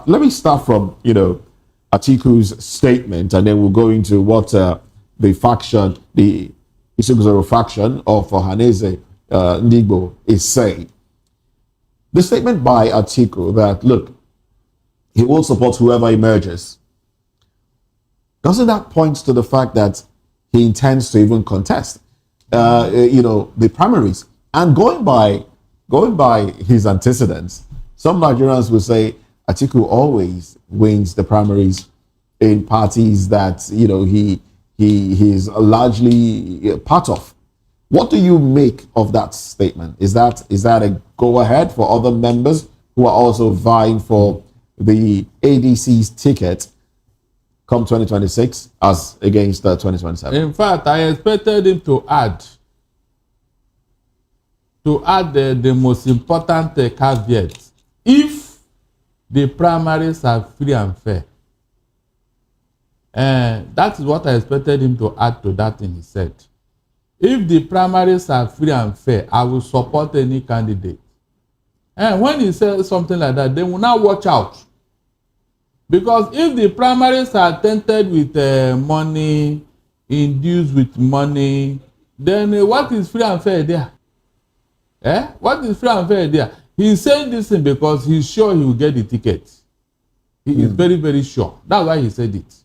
let me start from, Atiku's statement, and then we'll go into what the faction, the Isuguzoro faction of Ohaneze Ndigbo is saying. The statement by Atiku that, look, he will support whoever emerges. Doesn't that point to the fact that he intends to even contest, the primaries? And going by his antecedents, some Nigerians will say Atiku always wins the primaries in parties that he's largely part of. What do you make of that statement? Is that a go-ahead for other members who are also vying for the ADC's ticket come 2026 as against 2027? In fact, I expected him to add the most important caveat. If the primaries are free and fair, that is what I expected him to add to that thing he said. If the primaries are free and fair, I will support any candidate. And when he says something like that, they will now watch out. Because if the primaries are tainted with money, induced with money, then what is free and fair there? What is free and fair there? He's saying this thing because he's sure he will get the ticket. He is very, very sure. That's why he said it.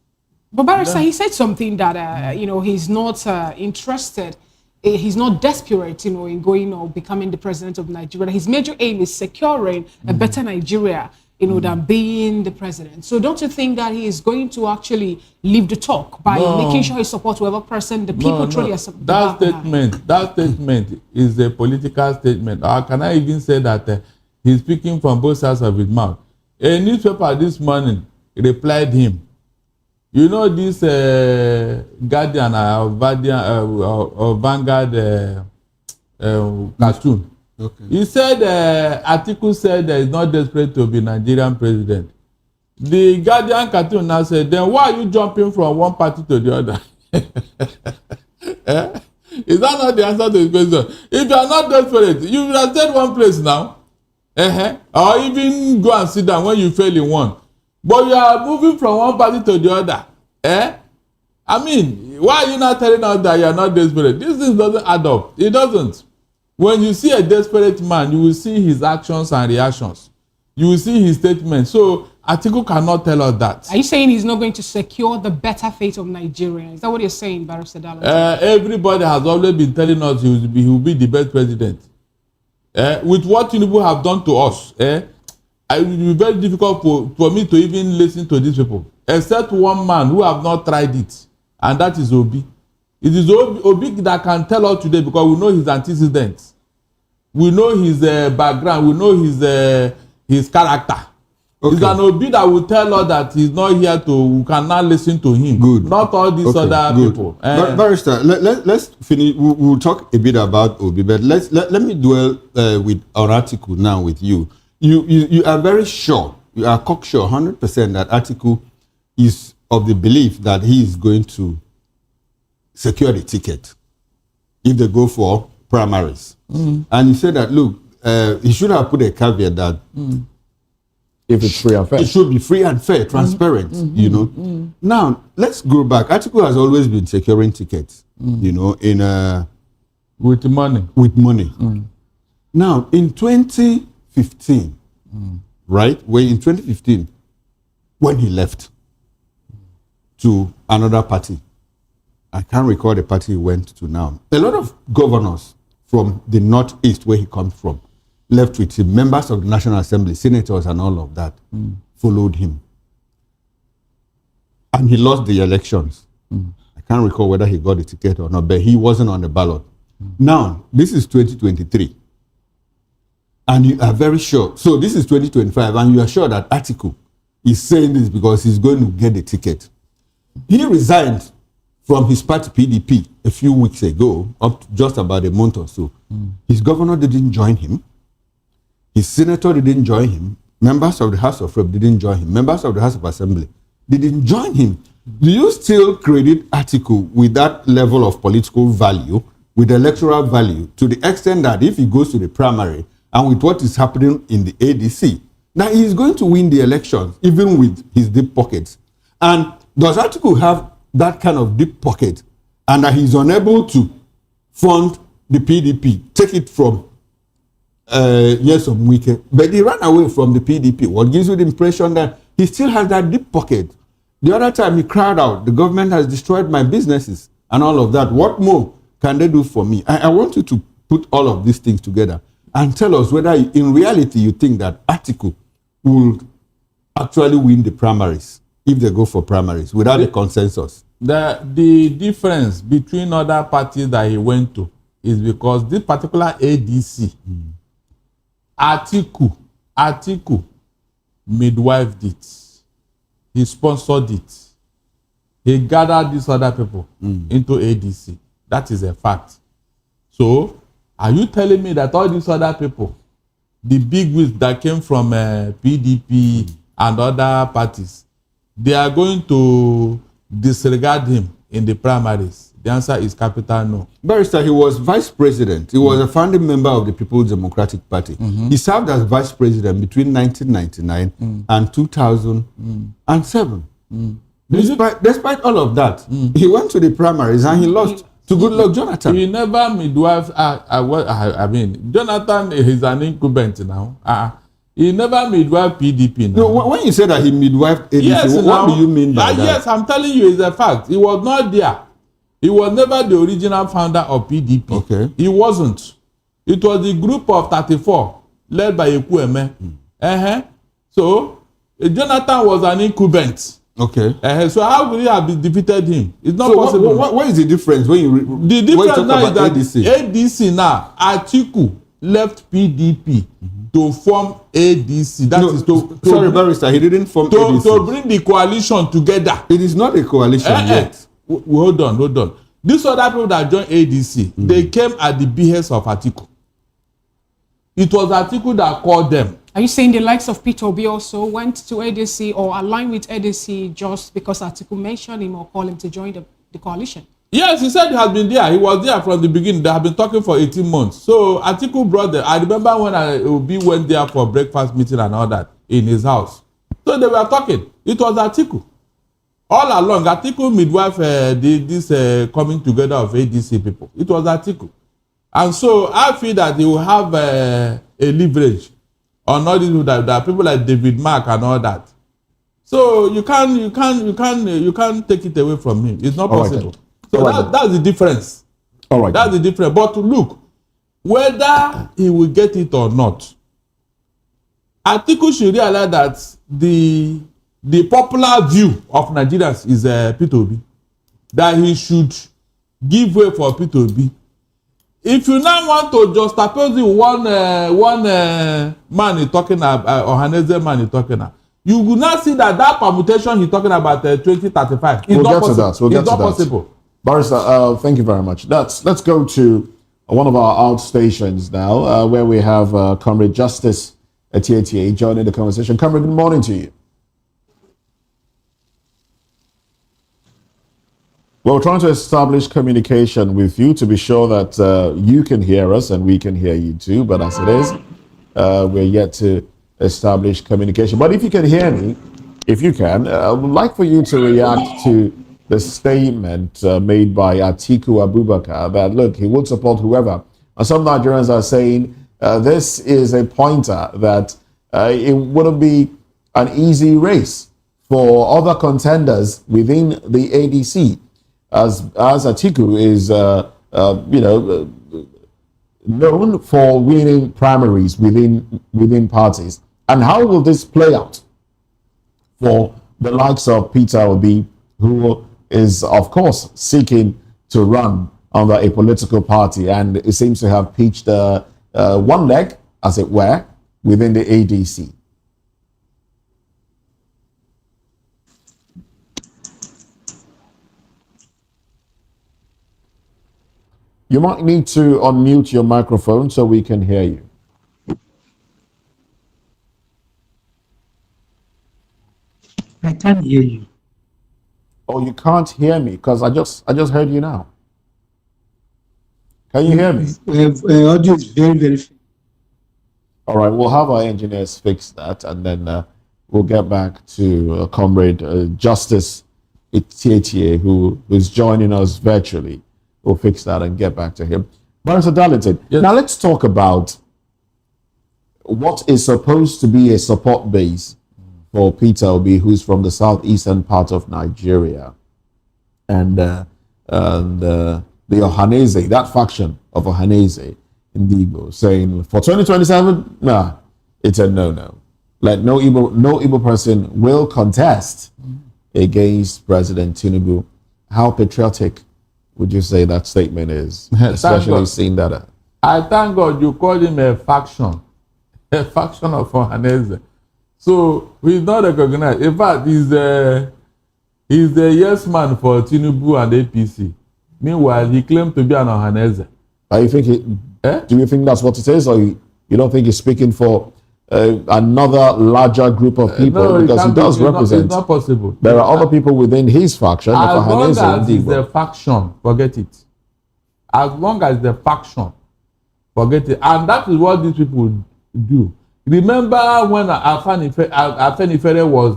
But Barrister, he said something that, he's not interested. He's not desperate, in going or becoming the president of Nigeria. His major aim is securing a better Nigeria, than being the president. So don't you think that he is going to actually leave the talk by making sure he supports whoever person the people truly are supporting? That statement is a political statement. Or can I even say that he's speaking from both sides of his mouth? A newspaper this morning replied him. You know this Guardian or Vanguard cartoon? Okay. He said, Atiku said that he's not desperate to be Nigerian president. The Guardian cartoon now said, then why are you jumping from one party to the other? Is that not the answer to his question? If you are not desperate, you will have stayed one place now. Or even go and sit down when you fail in one. But you are moving from one party to the other. I mean, why are you not telling us that you are not desperate? This thing doesn't add up. It doesn't. When you see a desperate man, you will see his actions and reactions. You will see his statements. So Atiku cannot tell us that. Are you saying he's not going to secure the better fate of Nigeria? Is that what you're saying, Barrister Dallas? Everybody has always been telling us he will be the best president. With what Tinubu have done to us, it will be very difficult for me to even listen to these people, except one man who have not tried it, and that is Obi. It is Obi that can tell us today, because we know his antecedents, we know his background, we know his character. Okay. It's an Obi that will tell us that he's not here we cannot listen to him. Good. Not all these other people. Barrister, let's finish. We'll talk a bit about Obi, but let me dwell with our article now with you. You are very sure, you are cocksure 100% that Atiku is of the belief that he is going to secure the ticket if they go for primaries. And he said that, look, he should have put a caveat that if it's free and fair, it should be free and fair, transparent, Now, let's go back. Atiku has always been securing tickets, with money. With money. Now, in 2015, right? In 2015, when he left to another party, I can't recall the party he went to now. A lot of governors from the northeast, where he comes from, left with him. Members of the National Assembly, senators and all of that followed him. And he lost the elections. I can't recall whether he got the ticket or not, but he wasn't on the ballot. Now, this is 2023. And you are very sure. So this is 2025, and you are sure that Atiku is saying this because he's going to get the ticket. He resigned from his party PDP a few weeks ago, up to just about a month or so. His governor didn't join him. His senator didn't join him. Members of the House of Rep didn't join him. Members of the House of Assembly didn't join him. Do you still credit Atiku with that level of political value, with electoral value, to the extent that if he goes to the primary, and with what is happening in the ADC, Now he's going to win the elections, even with his deep pockets. And does Atiku have that kind of deep pocket, and that he's unable to fund the PDP, take it from Nyesom Wike, but he ran away from the PDP? What gives you the impression that he still has that deep pocket? The other time he cried out, the government has destroyed my businesses and all of that. What more can they do for me? I want you to put all of these things together and tell us whether in reality you think that Atiku will actually win the primaries, if they go for primaries, without a consensus. The difference between other parties that he went to is because this particular ADC, Atiku midwifed it. He sponsored it. He gathered these other people into ADC. That is a fact. So, are you telling me that all these other people, the big wigs that came from PDP and other parties, they are going to disregard him in the primaries? The answer is capital no. Barrister, he was vice president. He was a founding member of the People's Democratic Party. He served as vice president between 1999 and 2007. Despite all of that, he went to the primaries and he lost to Goodluck Jonathan. He never midwife. I mean, Jonathan is an incumbent now. He never midwife PDP now. No, when you say that he midwifed ADC, yes, what do you mean by that? Yes, I'm telling you, it's a fact. He was not there. He was never the original founder of PDP. Okay. He wasn't. It was the group of 34 led by Ekwueme. So, Jonathan was an incumbent. Okay. So how will he have defeated him? It's not so possible. What is the difference when you the difference now is that ADC? ADC now, Atiku left PDP to form ADC. That is to sorry, Barrister, he didn't form ADC. To bring the coalition together. It is not a coalition yet. Hold on. These other people that joined ADC, they came at the behest of Atiku. It was Atiku that called them. Are you saying the likes of Peter Obi also went to ADC or aligned with ADC just because Atiku mentioned him or called him to join the coalition? Yes, he said he has been there. He was there from the beginning. They have been talking for 18 months. So Atiku brought them. I remember when Obi went there for breakfast meeting and all that in his house. So they were talking. It was Atiku. All along, Atiku midwife this coming together of ADC people. It was Atiku. And so I feel that he will have a leverage on all these people that people like David Mark and all that. So you can't take it away from him. It's not possible. So that's the difference. All right. That's the difference. But look, whether he will get it or not, Atiku should realize that the popular view of Nigerians is Peter Obi. That he should give way for Peter Obi. If you now want to just suppose one man is talking about, or Haneze man is talking about, you will not see that permutation he's talking about 2035. It's we'll not get possible. to that. We'll get it's to not that. possible. Barrister, thank you very much. Let's go to one of our outstations now, where we have Comrade Justice Atiku joining the conversation. Comrade, good morning to you. We're trying to establish communication with you to be sure that you can hear us and we can hear you too. But as it is, we're yet to establish communication. But if you can hear me, if you can, I would like for you to react to the statement made by Atiku Abubakar that, look, he would support whoever. And some Nigerians are saying this is a pointer that it wouldn't be an easy race for other contenders within the ADC. As Atiku is, known for winning primaries within parties. And how will this play out for the likes of Peter Obi, who is, of course, seeking to run under a political party, and it seems to have pitched one leg, as it were, within the ADC? You might need to unmute your microphone so we can hear you. I can't hear you. Oh, you can't hear me because I just heard you now. Can you hear me? Audio is very, very faint. All right, we'll have our engineers fix that, and then we'll get back to Comrade Justice Itietie, who's joining us virtually. We'll fix that and get back to him. Barrister Darlington, yes. Now let's talk about what is supposed to be a support base for Peter Obi, who's from the southeastern part of Nigeria. And the Ohaneze, that faction of Ohaneze in the Igbo, saying for 2027, nah, it's a no-no. Like no Igbo person will contest against President Tinubu. How patriotic would you say that statement is? Especially seeing that. I thank God you called him a faction of Ohaneze. So he's not recognized. In fact, he's the yes man for Tinubu and APC. Meanwhile, he claimed to be an Ohaneze. Do you think that's what it is, or you don't think he's speaking for another larger group of people? No, because he does represent. It's not possible. There are other people within his faction. As long as it's the faction, forget it. As long as the faction, forget it. And that is what these people do. Remember when Afenifere was,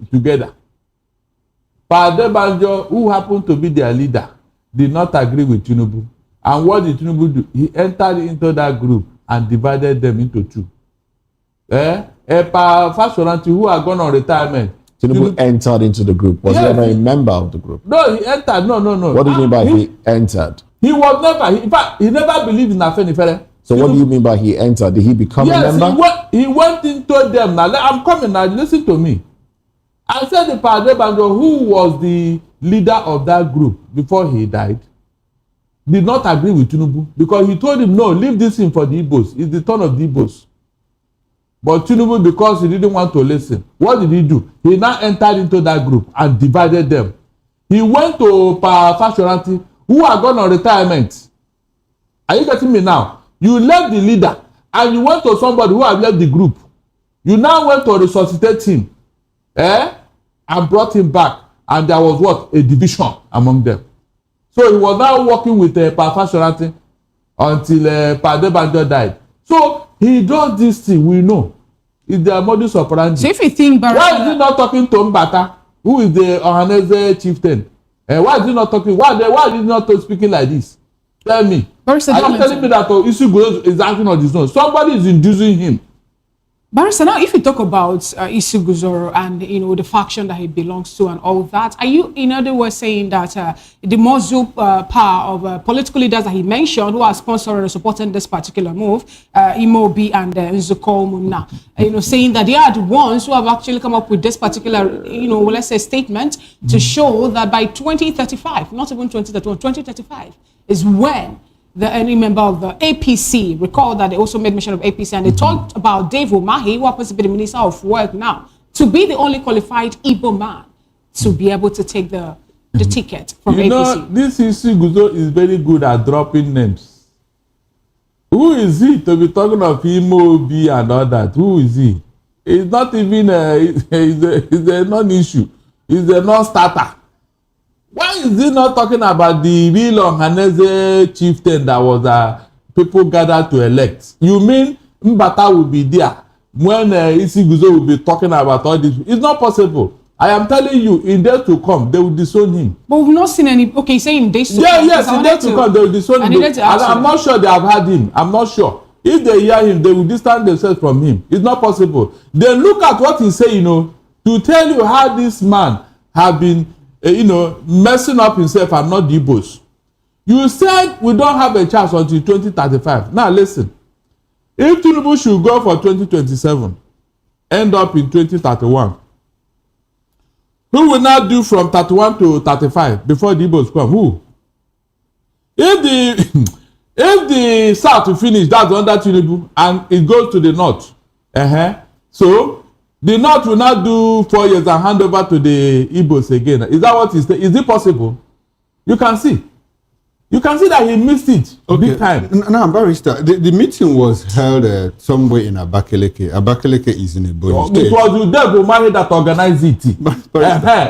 together. Padebanjo, who happened to be their leader, did not agree with Tinubu. And what did Tinubu do? He entered into that group and divided them into two. Fashoranti, who had gone on retirement. Tinubu entered into the group. Was he ever a member of the group? No, he entered. No. What do you mean by he entered? He was never. In fact, he never believed in Afenifere. So what do you mean by he entered? Did he become a member? Yes, he went into them. Now, I'm coming now. Listen to me. I said the Padebanjo, who was the leader of that group before he died, did not agree with Tinubu because he told him, no, leave this thing for the Igbos. It's the turn of the Igbos. But Tinubu, because he didn't want to listen, what did he do? He now entered into that group and divided them. He went to Fashoranti, who had gone on retirement. Are you getting me now? You left the leader and you went to somebody who had left the group. You now went to resuscitate him. And brought him back. And there was what? A division among them. So he was now working with Fashoranti until Padebanjo died. So he does this thing, we know. It's their modus operandi. So if you think why is he not talking to Mbata, who is the Ohaneze chieftain? Why is he not talking? Why is he not speaking like this? Tell me. Are you telling me that Isugu is acting on his own? Somebody is inducing him. Barrister, now if you talk about Isuguzoro and the faction that he belongs to and all that, are you in other words saying that the muzzle power of political leaders that he mentioned who are sponsoring and supporting this particular move, Imobi and Nzuko Muna, saying that they are the ones who have actually come up with this particular, let's say statement to show that by 2035, not even 2031, 2035 is when any member of the APC, recall that they also made mention of APC, and they talked about Dave Umahi, who happens to be the Minister of Work now, to be the only qualified Igbo man to be able to take the ticket from APC. This Isuguzo is very good at dropping names. Who is he to be talking of Imobi and all that? Who is he? It's not even it's a non-issue. It's a non-starter. Why is he not talking about the real Ohaneze chieftain that was people gathered to elect? You mean Mbata will be there when Isiguzo will be talking about all this? It's not possible. I am telling you, in days to come, they will disown him. But we've not seen any. Okay, saying days to come. Yes, in days to come, they will disown him. And I'm not sure they have had him. I'm not sure. If they hear him, they will distance themselves from him. It's not possible. Then look at what he say, to tell you how this man have been messing up himself and not the Igbos. You said we don't have a chance until 2035. Now listen, if Tinubu should go for 2027, end up in 2031, who will now do from 31 to 35 before the Igbos come? Who? If the South will finish, that's under Tinubu, and it goes to the North. So the North will not do 4 years and hand over to the Igbos again. Is that what is it possible? You can see. You can see that he missed it big time. No, Barrister, the meeting was held somewhere in Abakaliki. Abakaliki is in a bonus state. It was Udebo Umahi that organized it.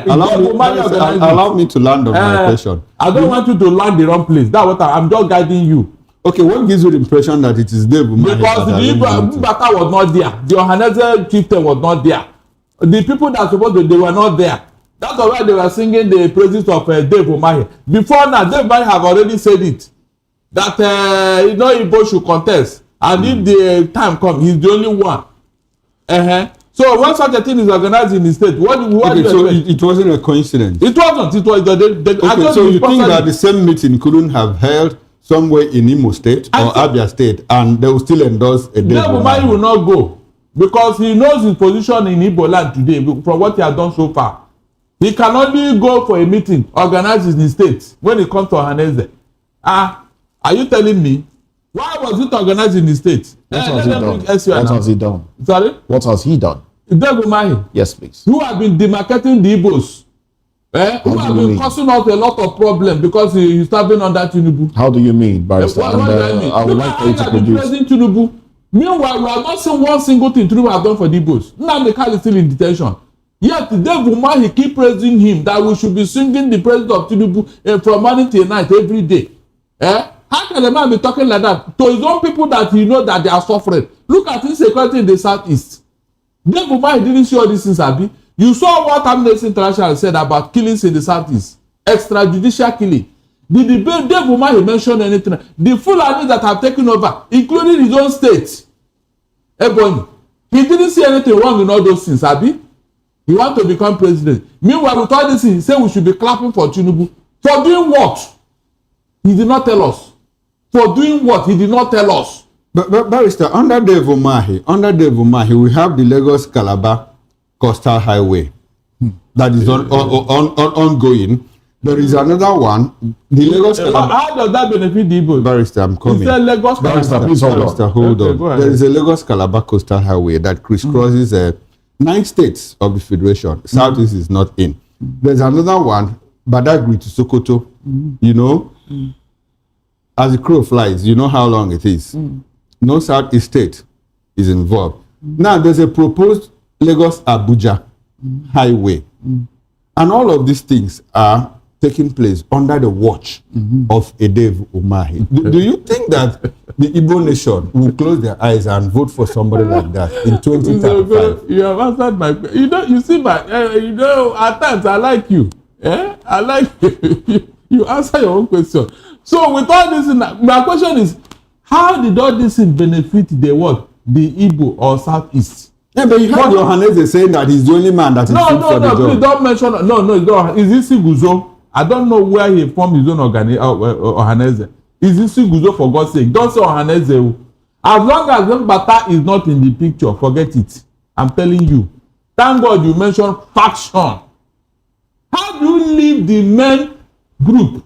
Allow me to land on my question. I don't want you to land the wrong place. That's what I'm just guiding you. Okay, what gives you the impression that it is Dave Umahi? Because the Ibata was not there. The Ohaneze chieftain was not there. The people that supposed to, they were not there. That's why they were singing the praises of Dave Umahi. Before now, Dave Umahi have already said it. That, Igbo should contest. And if the time comes, he's the only one. So when such a thing is organized in the state, what do you expect? It wasn't a coincidence. It wasn't. It was okay, so you think that the same meeting couldn't have held somewhere in Imo State or Abia State, and they will still endorse a Dave Umahi will not go because he knows his position in Igbo land today from what he has done so far. He can only go for a meeting organized in the state when it comes to Ohaneze. Are you telling me? Why was it organized in the state? What has he done? What has he done? Sorry? What has he done? Dave Umahi. Yes, please. Who have been demarcating the Igbos. Who have been causing us a lot of problems because he is serving under Tinubu. How do you mean, Barrister? What do I mean? I would like for you to produce. Tinubu. Meanwhile, we have not seen one single thing Tinubu have done for the Igbos. Now the car is still in detention. Yet Dave Umahi keep praising him that we should be singing the praise of Tinubu from morning till night every day. How can a man be talking like that to his own people that he know that they are suffering? Look at insecurity in the southeast. Dave Umahi didn't see all these things, Abi. You saw what Amnesty International said about killings in the southeast, extrajudicial killing. Did Dave Umahi mention anything? The Fulani that have taken over, including his own state, Ebonyi, he didn't see anything wrong in all those things, Abi. He want to become president. Meanwhile, with all this, he said we should be clapping for Tinubu. For doing what? He did not tell us. For doing what? He did not tell us. But Barrister, under Dave Umahi, we have the Lagos-Calabar Coastal Highway that is ongoing. There is another one, the Lagos-Calabar. How does that benefit the Igbo? Barrister, I'm coming. Is there Lagos? Barrister, please hold Barrister, hold on. There is a Lagos-Calabar Coastal Highway that crisscrosses 9 states of the Federation. Southeast is not in. There's another one, Badagry to Sokoto. You know, as the crow flies, you know how long it is. No Southeast state is involved. Now, there's a proposed Lagos-Abuja highway. And all of these things are taking place under the watch of a Dave Umahi. Do you think that the Igbo nation will close their eyes and vote for somebody like that in 2035? You have answered my question. You see my, at times I like you. I like you answer your own question. So with all this, my question is, how did all this benefit the what? The Igbo or Southeast? Yeah, but you heard Ohaneze saying that he's the only man that is fit for the job. Please don't mention. No, is this Guzo? I don't know where he formed his own Ohaneze. Is this Guzo, for God's sake? Don't say Ohaneze. As long as Mbata is not in the picture, forget it. I'm telling you. Thank God you mentioned faction. How do you leave the main group,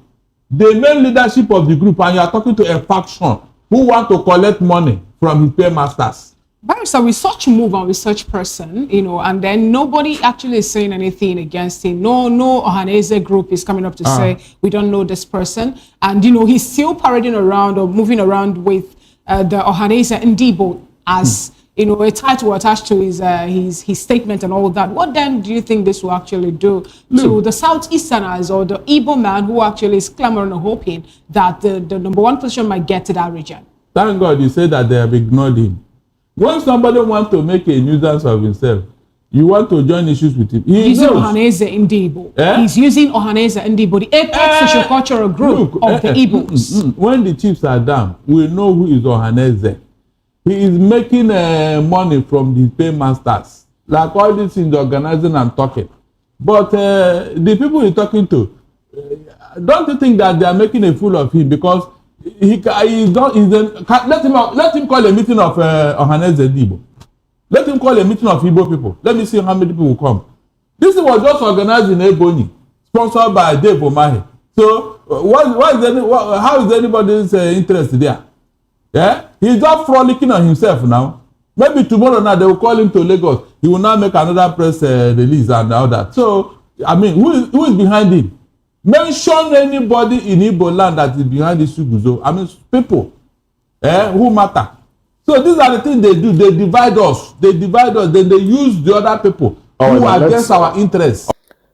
the main leadership of the group, and you are talking to a faction who want to collect money from his paymasters? Barrister, with such move and with such person, and then nobody actually is saying anything against him. No Ohaneze group is coming up to say, we don't know this person. And, he's still parading around or moving around with the Ohaneze Ndibo as, a title attached to his statement and all that. What then do you think this will actually do to the Southeasterners or the Igbo man who actually is clamoring and hoping that the number one position might get to that region? Thank God you said that they have ignored him. When somebody wants to make a nuisance of himself, you want to join issues with him. He's using Ohaneze Ndibo. He's using Ohaneze Ndibo, the apex sociocultural group of the Igbos. When the chiefs are down, we know who is Ohaneze. He is making money from the paymasters. Like all these things, organizing and talking. But the people he's talking to, don't you think that they are making a fool of him because let him call a meeting of Ohaneze Ndibo. Let him call a meeting of Igbo people. Let me see how many people will come. This was just organized in Ebonyi, sponsored by Dave Umahi. So, how is anybody's interest there? Yeah, he's just frolicking on himself now. Maybe tomorrow now they will call him to Lagos. He will now make another press release and all that. So, I mean, who is behind him? Mention anybody in Igbo land that is behind this Guzo. I mean, people who matter. So these are the things they do. They divide us. Then they use the other people who are against our interests.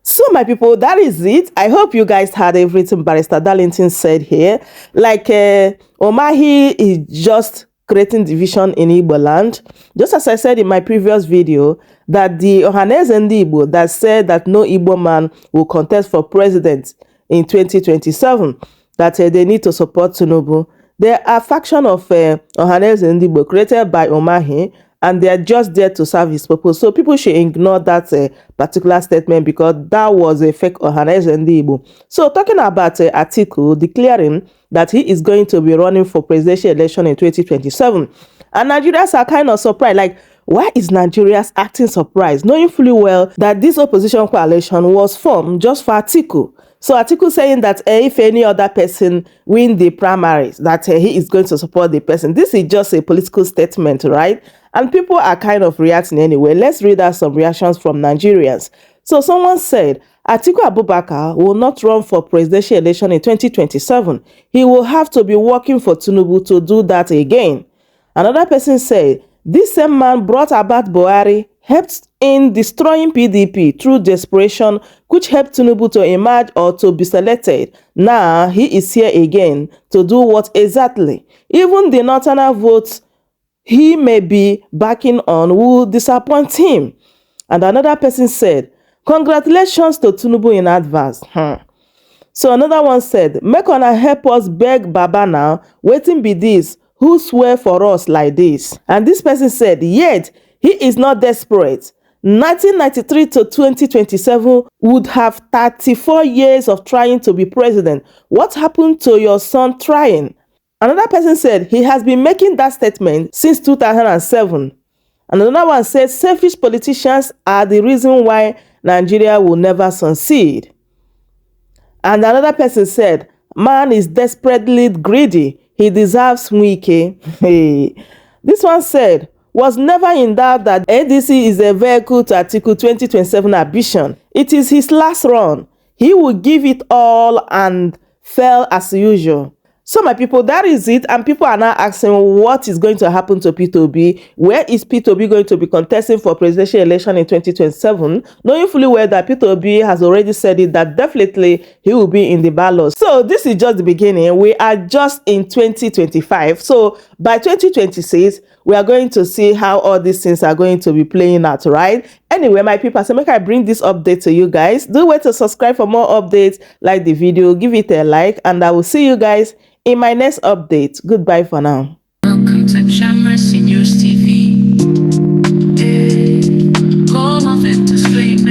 So my people, that is it. I hope you guys had everything Barrister Darlington said here. Like Omahi is just creating division in Igbo land. Just as I said in my previous video, that the Ohaneze Ndi Igbo that said that no Igbo man will contest for president in 2027, that they need to support Tinubu. There are faction of Ohaneze Ndi Igbo created by Omahi, and they are just there to serve his purpose. So people should ignore that particular statement, because that was a fake Ohaneze Ndi Igbo. So talking about Atiku declaring that he is going to be running for presidential election in 2027. And Nigerians are kind of surprised. Like, why is Nigerians acting surprised, knowing fully well that this opposition coalition was formed just for Atiku? So Atiku saying that if any other person win the primaries, that he is going to support the person. This is just a political statement, right? And people are kind of reacting anyway. Let's read out some reactions from Nigerians. So someone said, Atiku Abubakar will not run for presidential election in 2027. He will have to be working for Tinubu to do that again. Another person said, this same man brought about Buhari, helped in destroying PDP through desperation, which helped Tinubu to emerge or to be selected. Now he is here again to do what exactly? Even the northern votes he may be backing on will disappoint him. And another person said, congratulations to Tinubu in advance. So another one said, make una help us beg Baba now, waiting be this, who swear for us like this? And this person said, yet he is not desperate. 1993 to 2027 would have 34 years of trying to be president. What happened to your son trying? Another person said he has been making that statement since 2007. And another one said selfish politicians are the reason why Nigeria will never succeed. And another person said, man is desperately greedy. He deserves Wike. Hey. This one said, was never in doubt that ADC is a vehicle to Atiku 2027 ambition. It is his last run. He will give it all and fail as usual. So my people, that is it. And people are now asking what is going to happen to P2B. Where is P2B going to be contesting for presidential election in 2027? Knowing fully well that P2B has already said it, that definitely he will be in the ballot. So this is just the beginning. We are just in 2025. So by 2026, we are going to see how all these things are going to be playing out, right? Anyway, my people, so make I bring this update to you guys. Do wait to subscribe for more updates, like the video, give it a like, and I will see you guys in my next update. Goodbye for now. Welcome to Shammer Seniors TV. Come on, to scream.